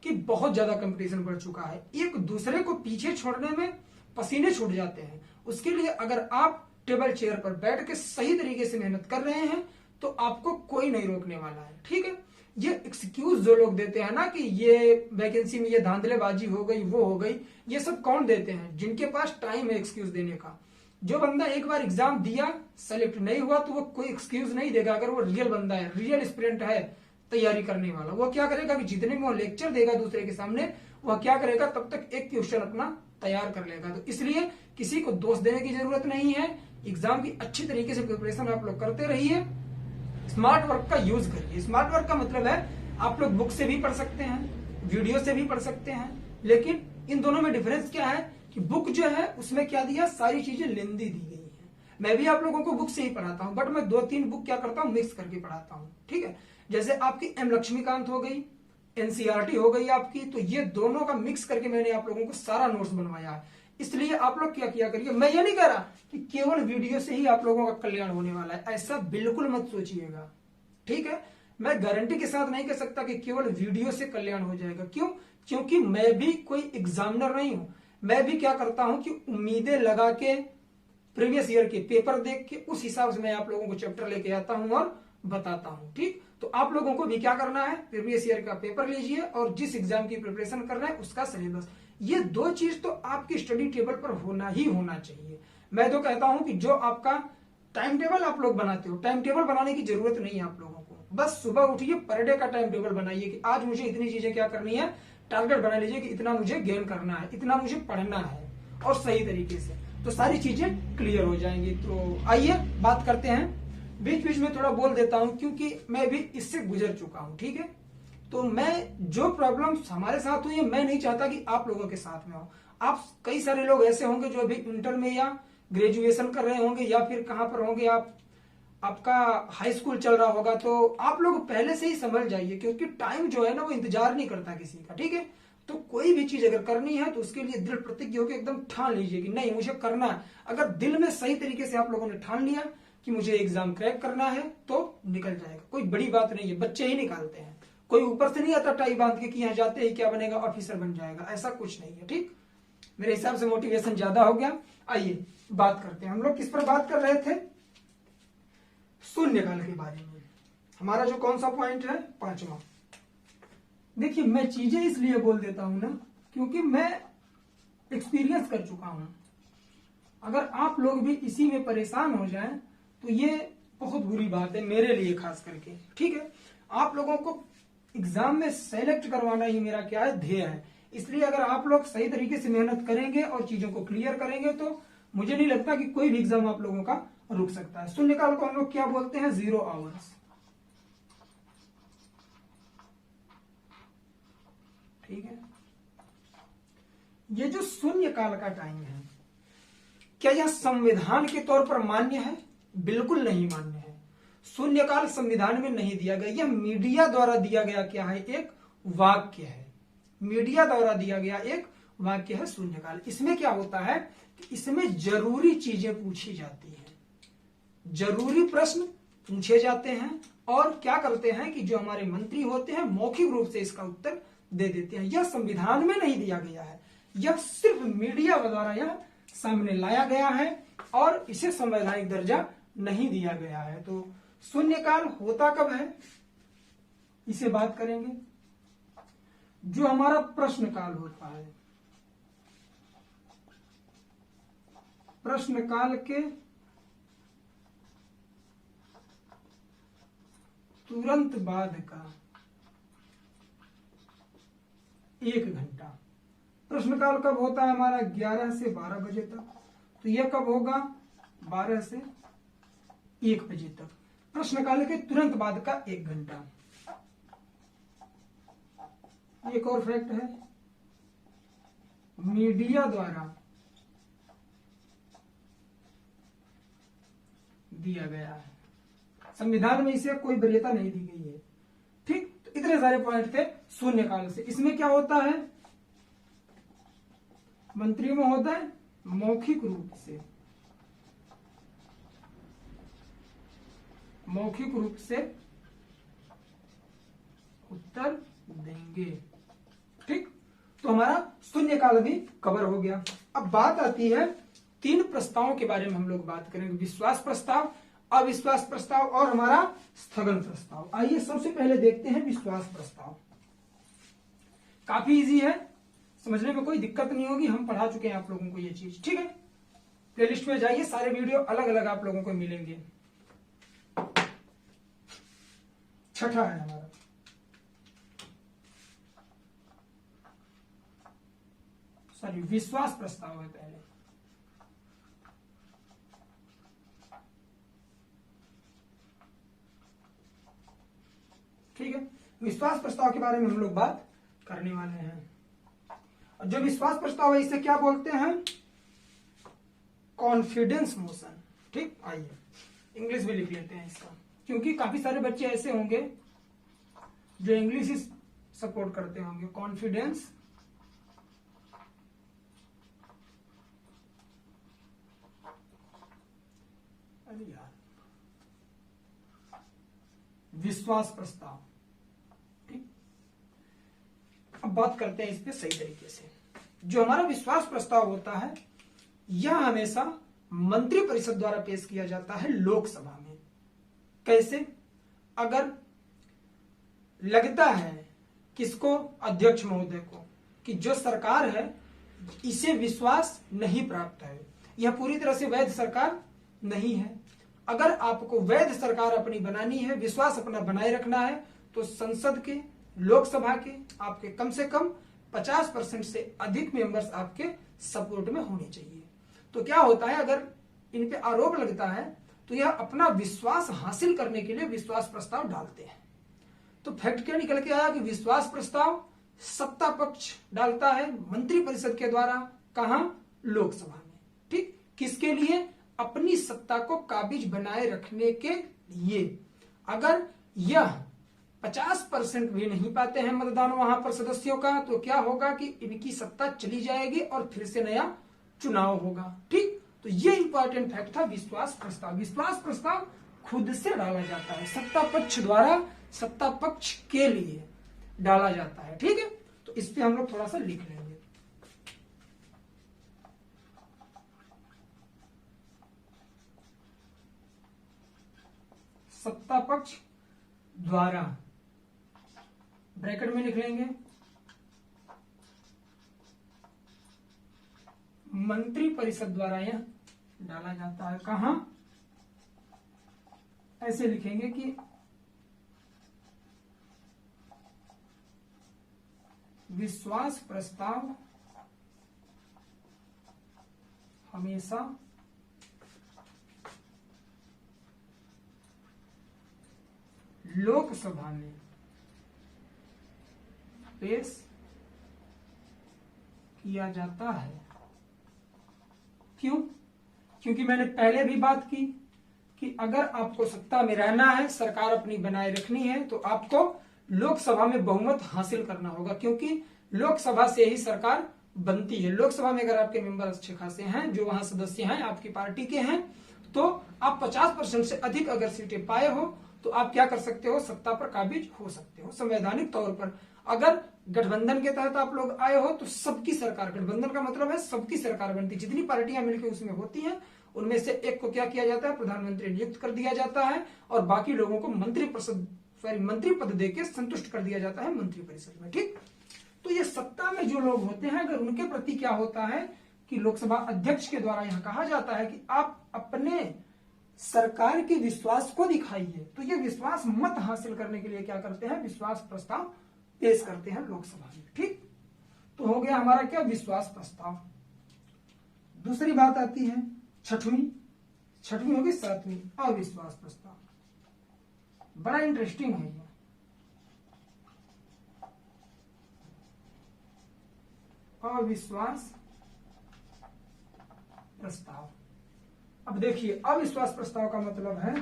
कि बहुत ज्यादा कंपटीशन बढ़ चुका है। एक दूसरे को पीछे छोड़ने में पसीने छूट जाते हैं। उसके लिए अगर आप टेबल चेयर पर बैठ के सही तरीके से मेहनत कर रहे हैं तो आपको कोई नहीं रोकने वाला है। ठीक है, ये एक्सक्यूज जो लोग देते हैं ना कि ये वैकेंसी में ये धांधलेबाजी हो गई, वो हो गई, ये सब कौन देते हैं? जिनके पास टाइम है एक्सक्यूज देने का। जो बंदा एक बार एग्जाम दिया, सेलेक्ट नहीं हुआ, तो वो कोई एक्सक्यूज नहीं देगा। अगर वो रियल बंदा है, रियल स्टूडेंट है, तैयारी करने वाला, वो क्या करेगा कि जितने में वो लेक्चर देगा दूसरे के सामने, वह क्या करेगा, तब तक एक क्वेश्चन अपना तैयार कर लेगा। तो इसलिए किसी को दोष देने की जरूरत नहीं है। एग्जाम की अच्छी तरीके से प्रिपरेशन आप लोग करते रहिए। स्मार्ट वर्क का यूज करिए। स्मार्ट वर्क का मतलब है आप लोग बुक से भी पढ़ सकते हैं, वीडियो से भी पढ़ सकते हैं, लेकिन इन दोनों में डिफरेंस क्या है कि बुक जो है उसमें क्या दिया, सारी चीजें लेंदी दी गई है। मैं भी आप लोगों को बुक से ही पढ़ाता हूं, बट मैं 2-3 बुक क्या करता हूं, मिक्स करके पढ़ाता हूं। ठीक है, जैसे आपकी एम लक्ष्मीकांत हो गई, एनसीईआरटी हो गई आपकी, तो ये दोनों का मिक्स करके मैंने आप लोगों को सारा नोट्स बनवाया है। इसलिए आप लोग क्या किया करिए, मैं ये नहीं कह रहा कि केवल वीडियो से ही आप लोगों का कल्याण होने वाला है, ऐसा बिल्कुल मत सोचिएगा। ठीक है, मैं गारंटी के साथ नहीं कह सकता कि केवल वीडियो से कल्याण हो जाएगा। क्यों? क्योंकि मैं भी कोई एग्जामिनर नहीं हूं। मैं भी क्या करता हूं कि उम्मीदें लगा के प्रीवियस ईयर के पेपर देख के उस हिसाब से मैं आप लोगों को चैप्टर लेके आता हूं और बताता हूं। ठीक, तो आप लोगों को भी क्या करना है, प्रीवियस ईयर का पेपर लीजिए और जिस एग्जाम की प्रिपरेशन कर रहे हैं उसका सिलेबस, ये 2 चीज तो आपकी स्टडी टेबल पर होना ही होना चाहिए। मैं तो कहता हूं कि जो आपका टाइम टेबल आप लोग बनाते हो, टाइम टेबल बनाने की जरूरत नहीं है आप लोगों को। बस सुबह उठिए, पर डे का टाइम टेबल बनाइए कि आज मुझे इतनी चीजें क्या करनी है, टारगेट बना लीजिए कि इतना मुझे गेन करना है, इतना मुझे पढ़ना है, और सही तरीके से, तो सारी चीजें क्लियर हो जाएंगी। तो आइए बात करते हैं। बीच बीच में थोड़ा बोल देता हूं क्योंकि मैं भी इससे गुजर चुका हूं। ठीक है, तो मैं जो प्रॉब्लम्स हमारे साथ हुई है, मैं नहीं चाहता कि आप लोगों के साथ में हो। आप कई सारे लोग ऐसे होंगे जो अभी इंटर में या ग्रेजुएशन कर रहे होंगे या फिर कहां पर होंगे, आपका हाई स्कूल चल रहा होगा, तो आप लोग पहले से ही समझ जाइए, क्योंकि टाइम जो है ना वो इंतजार नहीं करता किसी का। ठीक है, तो कोई भी चीज अगर करनी है तो उसके लिए दृढ़ प्रतिज्ञ होकर एकदम ठान लीजिए कि नहीं मुझे करना है। अगर दिल में सही तरीके से आप लोगों ने ठान लिया कि मुझे एग्जाम क्रैक करना है तो निकल जाएगा। कोई बड़ी बात नहीं है, बच्चे ही निकालते हैं, कोई ऊपर से नहीं आता टाई बांध के कि यहाँ जाते ही क्या बनेगा, ऑफिसर बन जाएगा, ऐसा कुछ नहीं है। ठीक, मेरे हिसाब से मोटिवेशन ज्यादा हो गया। आइए बात करते हैं। हम लोग किस पर बात कर रहे थे, शून्यकाल के बारे में। हमारा जो कौन सा पॉइंट है, 5वां। देखिए, मैं चीजें इसलिए बोल देता हूं ना क्योंकि मैं एक्सपीरियंस कर चुका हूं। अगर आप लोग भी इसी में परेशान हो जाएं तो ये बहुत बुरी बात है मेरे लिए खास करके। ठीक है, आप लोगों को एग्जाम में सेलेक्ट करवाना ही मेरा क्या है, ध्येय है। इसलिए अगर आप लोग सही तरीके से मेहनत करेंगे और चीजों को क्लियर करेंगे तो मुझे नहीं लगता कि कोई भी एग्जाम आप लोगों का रुक सकता है। शून्यकाल को हम लोग क्या बोलते हैं, 0 आवर्स। ठीक है, ये जो शून्य काल का टाइम है, क्या यह संविधान के तौर पर मान्य है? बिल्कुल नहीं मान्य है। शून्यकाल संविधान में नहीं दिया गया, यह मीडिया द्वारा दिया गया क्या है? एक वाक्य है। मीडिया द्वारा दिया गया एक वाक्य है शून्यकाल। इसमें क्या होता है कि इसमें जरूरी चीजें पूछी जाती हैं, जरूरी प्रश्न पूछे जाते हैं, और क्या करते हैं कि जो हमारे मंत्री होते हैं मौखिक रूप से इसका उत्तर दे देते हैं। यह संविधान में नहीं दिया गया है, यह सिर्फ मीडिया द्वारा यह सामने लाया गया है और इसे संवैधानिक दर्जा नहीं दिया गया है। तो शून्यकाल होता कब है, इसे बात करेंगे। जो हमारा प्रश्नकाल होता है, प्रश्नकाल के तुरंत बाद का 1 घंटा। प्रश्नकाल कब होता है हमारा? 11 से 12 बजे तक। तो यह कब होगा? 12 से 1 बजे तक। प्रश्नकाल के तुरंत बाद का 1 घंटा। एक और फैक्ट है, मीडिया द्वारा दिया गया है, संविधान में इसे कोई वरीयता नहीं दी गई है। ठीक, तो इतने सारे पॉइंट थे शून्यकाल से। इसमें क्या होता है? मंत्री महोदय मौखिक रूप से उत्तर देंगे। ठीक, तो हमारा शून्यकाल भी कवर हो गया। अब बात आती है 3 प्रस्तावों के बारे में हम लोग बात करेंगे, विश्वास प्रस्ताव, अविश्वास प्रस्ताव और हमारा स्थगन प्रस्ताव। आइए सबसे पहले देखते हैं विश्वास प्रस्ताव। काफी इजी है, समझने में कोई दिक्कत नहीं होगी, हम पढ़ा चुके हैं आप लोगों को ये चीज। ठीक है, प्लेलिस्ट में जाइए, सारे वीडियो अलग अलग आप लोगों को मिलेंगे। छठा है हमारा विश्वास प्रस्ताव है पहले। ठीक है, विश्वास प्रस्ताव के बारे में हम लोग बात करने वाले हैं। और जो विश्वास प्रस्ताव है इसे क्या बोलते हैं? Confidence motion. ठीक, आइए इंग्लिश में लिख लेते हैं इसका, क्योंकि काफी सारे बच्चे ऐसे होंगे जो इंग्लिश ही सपोर्ट करते होंगे। कॉन्फिडेंस विश्वास प्रस्ताव। ठीक, अब बात करते हैं इस पे सही तरीके से। जो हमारा विश्वास प्रस्ताव होता है यह हमेशा मंत्रिपरिषद द्वारा पेश किया जाता है लोकसभा में। कैसे? अगर लगता है किसको? अध्यक्ष महोदय को, कि जो सरकार है इसे विश्वास नहीं प्राप्त है, यह पूरी तरह से वैध सरकार नहीं है। अगर आपको वैध सरकार अपनी बनानी है, विश्वास अपना बनाए रखना है, तो संसद के, लोकसभा के आपके कम से कम 50% से अधिक मेंबर्स आपके सपोर्ट में होने चाहिए। तो क्या होता है, अगर इन पे आरोप लगता है तो यह अपना विश्वास हासिल करने के लिए विश्वास प्रस्ताव डालते हैं। तो फैक्ट क्या निकल के आया कि विश्वास प्रस्ताव सत्ता पक्ष डालता है मंत्रिपरिषद के द्वारा। कहां? लोकसभा में। ठीक, किसके लिए? अपनी सत्ता को काबिज बनाए रखने के लिए। अगर यह 50% भी नहीं पाते हैं मतदान वहां पर सदस्यों का, तो क्या होगा कि इनकी सत्ता चली जाएगी और फिर से नया चुनाव होगा। ठीक, तो ये इंपॉर्टेंट फैक्ट था विश्वास प्रस्ताव। विश्वास प्रस्ताव खुद से डाला जाता है, सत्ता पक्ष द्वारा सत्ता पक्ष के लिए डाला जाता है। ठीक है, तो इस पे हम लोग थोड़ा सा लिख लेंगे। सत्ता पक्ष द्वारा, ब्रैकेट में लिख लेंगे, मंत्री परिषद द्वारा यह डाला जाता है। कहां? ऐसे लिखेंगे कि विश्वास प्रस्ताव हमेशा लोकसभा में पेश किया जाता है। क्यों? क्योंकि मैंने पहले भी बात की कि अगर आपको सत्ता में रहना है, सरकार अपनी बनाए रखनी है, तो आपको लोकसभा में बहुमत हासिल करना होगा, क्योंकि लोकसभा से ही सरकार बनती है। लोकसभा में अगर आपके मेंबर अच्छे खासे हैं, जो वहां सदस्य हैं आपकी पार्टी के हैं, तो आप 50% से अधिक अगर सीटें पाए हो तो आप क्या कर सकते हो, सत्ता पर काबिज हो सकते हो संवैधानिक तौर पर। अगर गठबंधन के तहत आप लोग आए हो तो सबकी सरकार, गठबंधन का मतलब है सबकी सरकार बनती, जितनी पार्टियां मिलकर उसमें होती हैं उनमें से एक को क्या किया जाता है, प्रधानमंत्री नियुक्त कर दिया जाता है, और बाकी लोगों को मंत्री पद देके संतुष्ट कर दिया जाता है मंत्रिपरिषद में। ठीक, तो ये सत्ता में जो लोग होते हैं, अगर उनके प्रति क्या होता है कि लोकसभा अध्यक्ष के द्वारा यहां कहा जाता है कि आप अपने सरकार के विश्वास को दिखाइए, तो ये विश्वास मत हासिल करने के लिए क्या करते हैं, विश्वास प्रस्ताव पेश करते हैं लोकसभा में। ठीक, तो हो गया हमारा क्या, विश्वास प्रस्ताव। दूसरी बात आती है छठवीं होगी 7वीं, अविश्वास प्रस्ताव। बड़ा इंटरेस्टिंग है ये। अविश्वास प्रस्ताव। अब देखिए, अविश्वास प्रस्ताव का मतलब है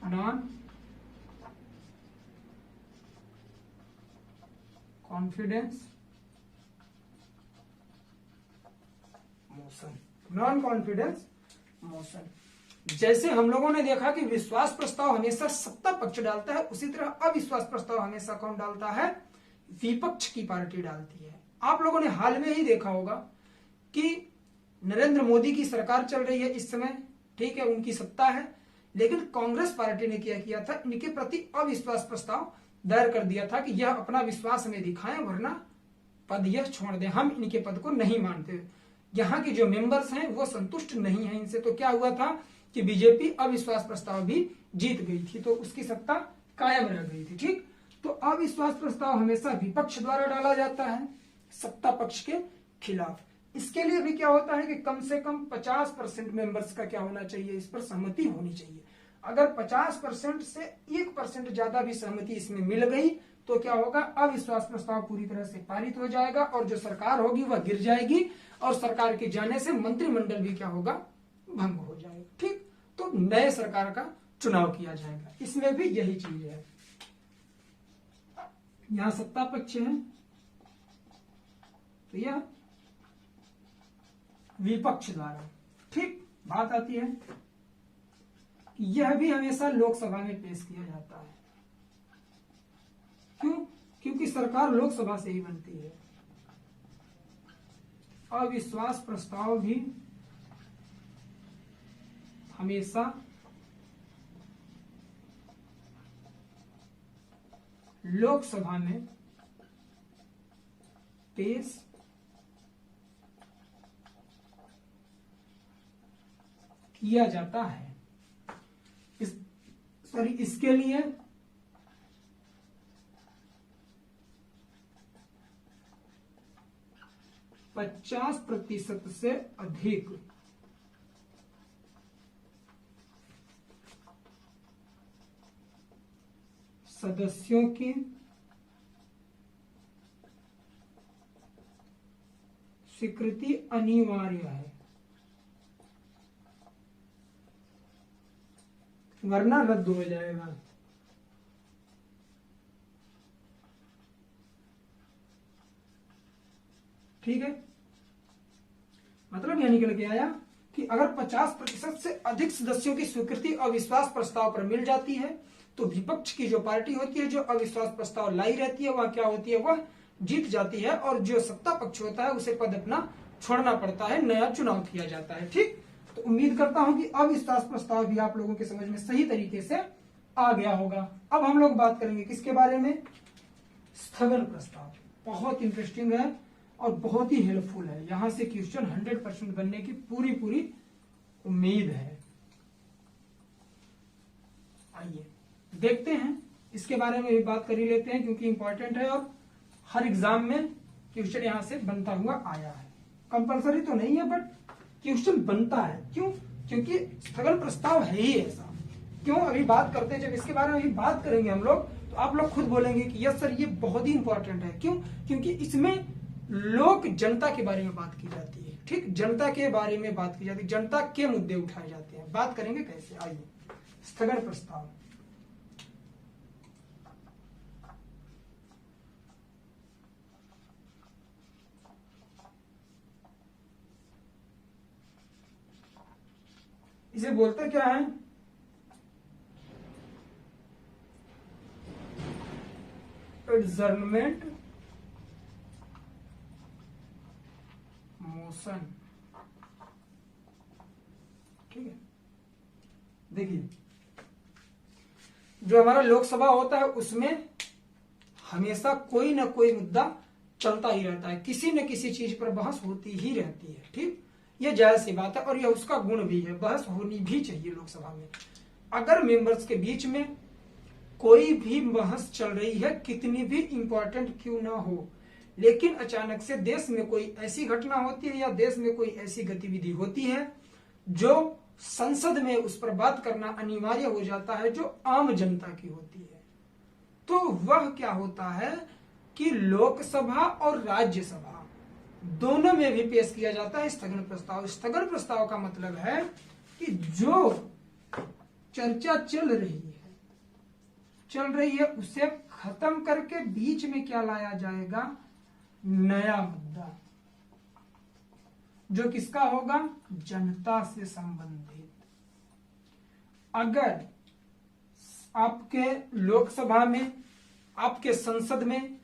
non confidence motion. Non confidence motion. जैसे हम लोगों ने देखा कि विश्वास प्रस्ताव हमेशा सत्ता पक्ष डालता है, उसी तरह अविश्वास प्रस्ताव हमेशा कौन डालता है, विपक्ष की पार्टी डालती है। आप लोगों ने हाल में ही देखा होगा कि नरेंद्र मोदी की सरकार चल रही है इस समय, ठीक है, उनकी सत्ता है, लेकिन कांग्रेस पार्टी ने क्या किया था, इनके प्रति अविश्वास प्रस्ताव दायर कर दिया था कि यह अपना विश्वास हमें दिखाएं, वरना पद यह छोड़ दें, हम इनके पद को नहीं मानते। यहाँ के जो मेंबर्स हैं वो संतुष्ट नहीं है इनसे, तो क्या हुआ था कि बीजेपी अविश्वास प्रस्ताव भी जीत गई थी, तो उसकी सत्ता कायम रह गई थी। ठीक, तो अविश्वास प्रस्ताव हमेशा विपक्ष द्वारा डाला जाता है सत्ता पक्ष के खिलाफ। इसके लिए भी क्या होता है कि कम से कम 50% मेंबर्स का क्या होना चाहिए, इस पर सहमति होनी चाहिए। अगर 50% से 1% ज्यादा भी सहमति इसमें मिल गई तो क्या होगा, अविश्वास प्रस्ताव पूरी तरह से पारित हो जाएगा और जो सरकार होगी वह गिर जाएगी, और सरकार के जाने से मंत्रिमंडल भी क्या होगा, भंग हो जाएगा। ठीक, तो नए सरकार का चुनाव किया जाएगा। इसमें भी यही चीज है, यहां सत्ता पक्ष है तो यह विपक्ष द्वारा। ठीक, बात आती है यह भी हमेशा लोकसभा में पेश किया जाता है। क्यों? क्योंकि सरकार लोकसभा से ही बनती है। अविश्वास प्रस्ताव भी हमेशा लोकसभा में पेश किया जाता है। इसके लिए पचास प्रतिशत से अधिक सदस्यों की स्वीकृति अनिवार्य है, वरना रद्द हो जाएगा। ठीक है, मतलब यह निकल के आया कि अगर 50% से अधिक सदस्यों की स्वीकृति अविश्वास प्रस्ताव पर मिल जाती है तो विपक्ष की जो पार्टी होती है, जो अविश्वास प्रस्ताव लाई रहती है, वह क्या होती है, वह जीत जाती है, और जो सत्ता पक्ष होता है उसे पद अपना छोड़ना पड़ता है, नया चुनाव किया जाता है। ठीक, तो उम्मीद करता हूं कि अविश्वास प्रस्ताव भी आप लोगों के समझ में सही तरीके से आ गया होगा। अब हम लोग बात करेंगे किसके बारे में, स्थगन प्रस्ताव। बहुत इंटरेस्टिंग है और बहुत ही हेल्पफुल है, यहां से क्वेश्चन 100% बनने की पूरी उम्मीद है। आइए देखते हैं, इसके बारे में भी बात कर ही लेते हैं क्योंकि इंपॉर्टेंट है और हर एग्जाम में क्वेश्चन यहां से बनता हुआ आया है। कंपलसरी तो नहीं है बट क्वेश्चन बनता है। क्यों? क्योंकि स्थगन प्रस्ताव है ही ऐसा। क्यों? अभी बात करते हैं, जब इसके बारे में अभी बात करेंगे हम लोग, तो आप लोग खुद बोलेंगे कि यस सर ये बहुत ही इंपॉर्टेंट है। क्यों? क्योंकि इसमें लोक जनता के बारे में बात की जाती है। ठीक, जनता के बारे में बात की जाती है, जनता के मुद्दे उठाए जाते हैं। बात करेंगे कैसे, आइए। स्थगन प्रस्ताव, इसे बोलते क्या है? Adjournment motion. ठीक है, देखिए जो हमारा लोकसभा होता है उसमें हमेशा कोई ना कोई मुद्दा चलता ही रहता है, किसी न किसी चीज पर बहस होती ही रहती है। ठीक, ये जायज सी बात है और यह उसका गुण भी है, बहस होनी भी चाहिए लोकसभा में। अगर मेंबर्स के बीच में कोई भी बहस चल रही है, कितनी भी इंपॉर्टेंट क्यों ना हो, लेकिन अचानक से देश में कोई ऐसी घटना होती है या देश में कोई ऐसी गतिविधि होती है जो संसद में उस पर बात करना अनिवार्य हो जाता है, जो आम जनता की होती है, तो वह क्या होता है कि लोकसभा और राज्यसभा दोनों में भी पेश किया जाता है स्थगन प्रस्ताव। स्थगन प्रस्ताव का मतलब है कि जो चर्चा चल रही है उसे खत्म करके बीच में क्या लाया जाएगा? नया मुद्दा, जो किसका होगा? जनता से संबंधित। अगर आपके लोकसभा में, आपके संसद में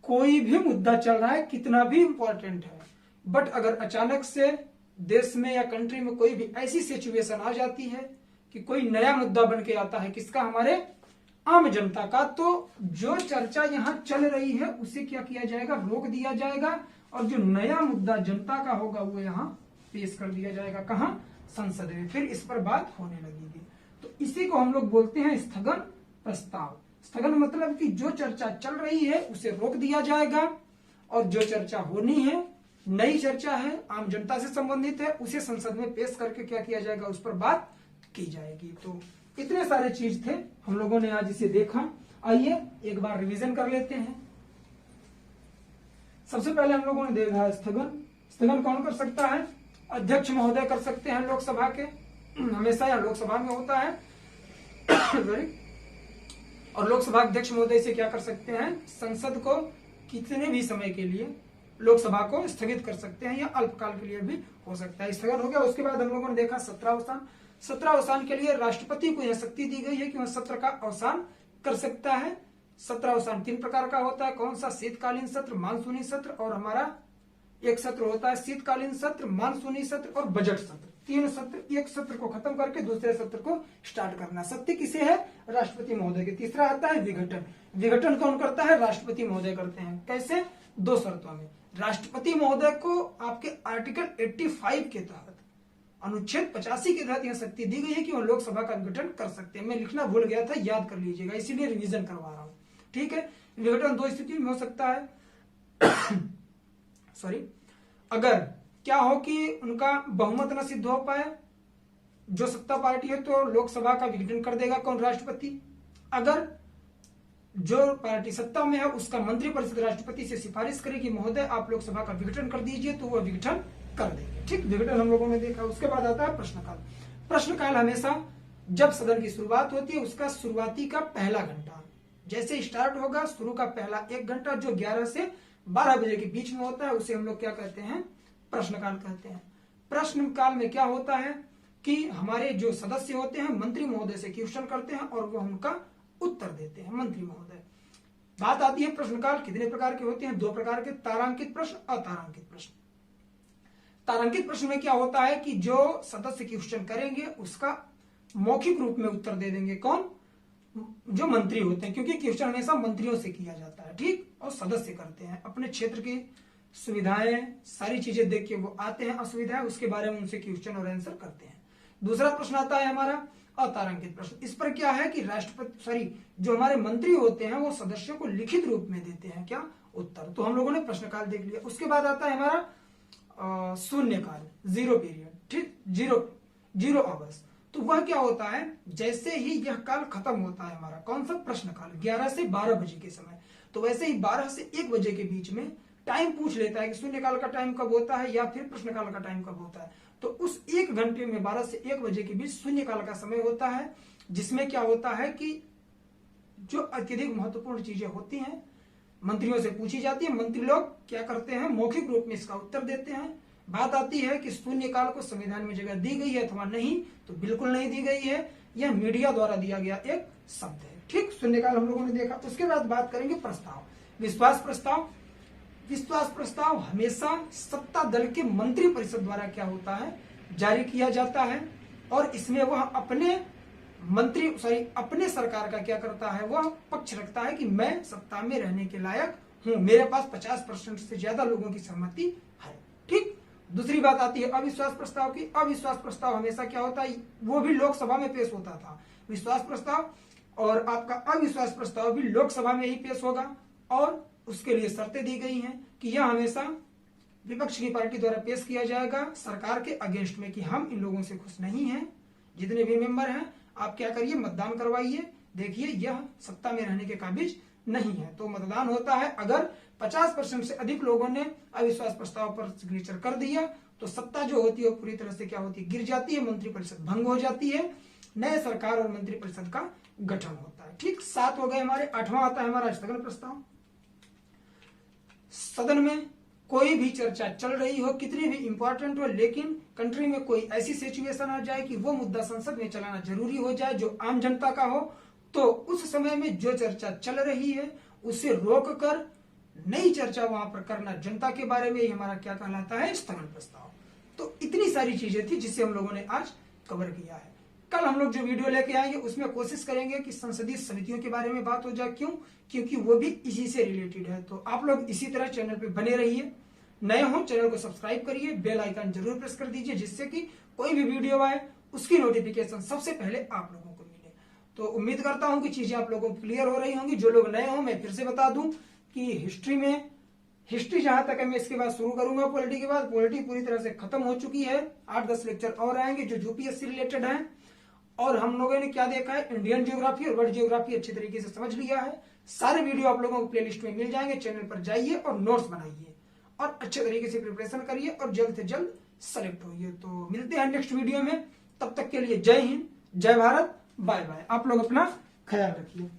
कोई भी मुद्दा चल रहा है, कितना भी इंपॉर्टेंट है, बट अगर अचानक से देश में या कंट्री में कोई भी ऐसी सिचुएशन आ जाती है कि कोई नया मुद्दा बन के आता है, किसका? हमारे आम जनता का, तो जो चर्चा यहां चल रही है उसे क्या किया जाएगा? रोक दिया जाएगा और जो नया मुद्दा जनता का होगा वो यहाँ पेश कर दिया जाएगा। कहां? संसद में। फिर इस पर बात होने लगेगी। तो इसी को हम लोग बोलते हैं स्थगन प्रस्ताव। स्थगन मतलब कि जो चर्चा चल रही है उसे रोक दिया जाएगा और जो चर्चा होनी है, नई चर्चा है, आम जनता से संबंधित है, उसे संसद में पेश करके क्या किया जाएगा? उस पर बात की जाएगी। तो इतने सारे चीज थे, हम लोगों ने आज इसे देखा। आइए एक बार रिवीजन कर लेते हैं। सबसे पहले हम लोगों ने देखा स्थगन। स्थगन कौन कर सकता है? अध्यक्ष महोदय कर सकते हैं लोकसभा के, हमेशा या लोकसभा में होता है और लोकसभा अध्यक्ष महोदय से क्या कर सकते हैं? संसद को कितने भी समय के लिए लोकसभा को स्थगित कर सकते हैं या अल्पकाल के लिए भी हो सकता है। स्थगन हो गया। उसके बाद हम लोगों ने देखा सत्रावसान। सत्रावसान के लिए राष्ट्रपति को यह शक्ति दी गई है कि वह सत्र का अवसान कर सकता है। सत्रावसान 3 प्रकार का होता है। कौन सा? शीतकालीन सत्र, मानसूनी सत्र और हमारा एक सत्र होता है शीतकालीन सत्र, मानसूनी सत्र और बजट सत्र। 3 सत्र, एक सत्र को खत्म करके दूसरे सत्र को स्टार्ट करना। शक्ति किसे है? राष्ट्रपति महोदय की। तीसरा आता है विघटन। विघटन कौन करता है? राष्ट्रपति महोदय करते हैं। कैसे? 2 शर्तों में। राष्ट्रपति महोदय को आपके आर्टिकल 85 के तहत, अनुच्छेद 85 के तहत यह शक्ति दी गई है कि वह लोकसभा का विघटन कर सकते हैं। मैं लिखना भूल गया था, याद कर लीजिएगा, इसीलिए रिवीजन करवा रहा हूं। ठीक है, विघटन 2 स्थिति में हो सकता है सॉरी, अगर क्या हो कि उनका बहुमत न सिद्ध हो पाए, जो सत्ता पार्टी है, तो लोकसभा का विघटन कर देगा कौन? राष्ट्रपति। अगर जो पार्टी सत्ता में है उसका मंत्रिपरिषद राष्ट्रपति से सिफारिश करे कि महोदय आप लोकसभा का विघटन कर दीजिए, तो वह विघटन कर देंगे। ठीक, विघटन हम लोगों ने देखा। उसके बाद आता है प्रश्नकाल। प्रश्नकाल हमेशा जब सदन की शुरुआत होती है उसका शुरुआती का पहला घंटा, जैसे स्टार्ट होगा, शुरू का पहला 1 घंटा जो 11 से 12 बजे के बीच में होता है, उसे हम लोग क्या कहते हैं? प्रश्नकाल कहते हैं। प्रश्नकाल में क्या होता है कि हमारे जो सदस्य होते हैं मंत्री महोदय से क्वेश्चन करते हैं और वह उनका उत्तर देते हैं, मंत्री महोदय। बात आती है प्रश्नकाल कितने प्रकार के होते हैं? 2 प्रकार के, तारांकित प्रश्न, अतारांकित प्रश्न। तारांकित प्रश्न में क्या होता है कि जो सदस्य क्वेश्चन करेंगे उसका मौखिक रूप में उत्तर दे देंगे कौन? जो मंत्री होते हैं, क्योंकि क्वेश्चन हमेशा मंत्रियों से किया जाता है। ठीक, और सदस्य करते हैं अपने क्षेत्र की सुविधाएं, सारी चीजें देख के वो आते हैं, असुविधाएं उसके बारे में उनसे क्वेश्चन और आंसर करते हैं। दूसरा प्रश्न आता है हमारा अतारांकित प्रश्न। इस पर क्या है कि जो हमारे मंत्री होते हैं वो सदस्यों को लिखित रूप में देते हैं क्या? उत्तर। तो हम लोगों ने प्रश्नकाल देख लिया। उसके बाद आता है हमारा शून्यकाल, 0 पीरियड। ठीक, जीरो आवर्स। तो वह क्या होता है, जैसे ही यह काल खत्म होता है हमारा कौन सा प्रश्न काल 11 से 12 बजे के समय, तो वैसे ही 12 से 1 बजे के बीच में टाइम पूछ लेता है कि शून्यकाल का टाइम कब होता है या फिर प्रश्नकाल का टाइम कब होता है। तो उस 1 घंटे में 12 से 1 बजे के बीच शून्यकाल का समय होता है, जिसमें क्या होता है कि जो अत्यधिक महत्वपूर्ण चीजें होती हैं मंत्रियों से पूछी जाती है। मंत्री लोग क्या करते हैं, मौखिक रूप में इसका उत्तर देते हैं। बात आती है कि शून्यकाल को संविधान में जगह दी गई है अथवा नहीं, तो बिल्कुल नहीं दी गई है, यह मीडिया द्वारा दिया गया एक शब्द है। ठीक, शून्यकाल हम लोगों ने देखा। उसके बाद बात करेंगे प्रस्ताव, विश्वास प्रस्ताव। विश्वास प्रस्ताव हमेशा सत्ता दल के मंत्री परिषद द्वारा क्या होता है, जारी किया जाता है, और इसमें वह अपने सरकार का क्या करता है, वह पक्ष रखता है कि मैं सत्ता में रहने के लायक हूं, मेरे पास 50% से ज्यादा लोगों की सहमति है। ठीक, दूसरी बात आती है अविश्वास प्रस्ताव की। अविश्वास प्रस्ताव हमेशा क्या होता है, वो भी लोकसभा में पेश होता था विश्वास प्रस्ताव, और आपका अविश्वास प्रस्ताव भी लोकसभा में ही पेश होगा, और उसके लिए शर्तें दी गई हैं कि यह हमेशा विपक्ष की पार्टी द्वारा पेश किया जाएगा सरकार के अगेंस्ट में, कि हम इन लोगों से खुश नहीं हैं, जितने भी मेंबर हैं आप क्या करिए, मतदान करवाइए, देखिए यह सत्ता में रहने के काबिज नहीं है। तो मतदान होता है, अगर 50% से अधिक लोगों ने अविश्वास प्रस्ताव पर सिग्नेचर कर दिया तो सत्ता जो होती है वो पूरी तरह से क्या होती है, गिर जाती है, मंत्रिपरिषद भंग हो जाती है, नए सरकार और मंत्रिपरिषद का गठन होता है। ठीक, 7 हो गए हमारे। 8वां आता है हमारा स्थगन प्रस्ताव। सदन में कोई भी चर्चा चल रही हो, कितनी भी इंपॉर्टेंट हो, लेकिन कंट्री में कोई ऐसी सिचुएशन आ जाए कि वो मुद्दा संसद में चलाना जरूरी हो जाए जो आम जनता का हो, तो उस समय में जो चर्चा चल रही है उसे रोककर नई चर्चा वहां पर करना जनता के बारे में, ही हमारा क्या कहलाता है, स्थगन प्रस्ताव। तो इतनी सारी चीजें थी जिसे हम लोगों ने आज कवर किया है। कल हम लोग जो वीडियो लेके आएंगे उसमें कोशिश करेंगे कि संसदीय समितियों के बारे में बात हो जाए। क्यों? क्योंकि वो भी इसी से रिलेटेड है। तो आप लोग इसी तरह चैनल पे बने रहिए, नए हो चैनल को सब्सक्राइब करिए, बेल आइकन जरूर प्रेस कर दीजिए, जिससे कि कोई भी वीडियो आए उसकी नोटिफिकेशन सबसे पहले आप लोगों को मिले। तो उम्मीद करता हूं कि चीजें आप लोगों को क्लियर हो रही होंगी। जो लोग नए हो, मैं फिर से बता दूं कि हिस्ट्री जहां तक है मैं इसके बाद शुरू करूंगा, पॉलिटी के बाद। पॉलिटी पूरी तरह से खत्म हो चुकी है, 8-10 लेक्चर और आएंगे जो यूपीएससी रिलेटेड है। और हम लोगों ने क्या देखा है, इंडियन ज्योग्राफी और वर्ल्ड ज्योग्राफी अच्छी तरीके से समझ लिया है। सारे वीडियो आप लोगों को प्लेलिस्ट में मिल जाएंगे, चैनल पर जाइए और नोट्स बनाइए और अच्छे तरीके से प्रिपरेशन करिए और जल्द से जल्द सेलेक्ट होइए। तो मिलते हैं नेक्स्ट वीडियो में, तब तक के लिए जय हिंद, जय भारत, बाय बाय। आप लोग अपना ख्याल रखिए।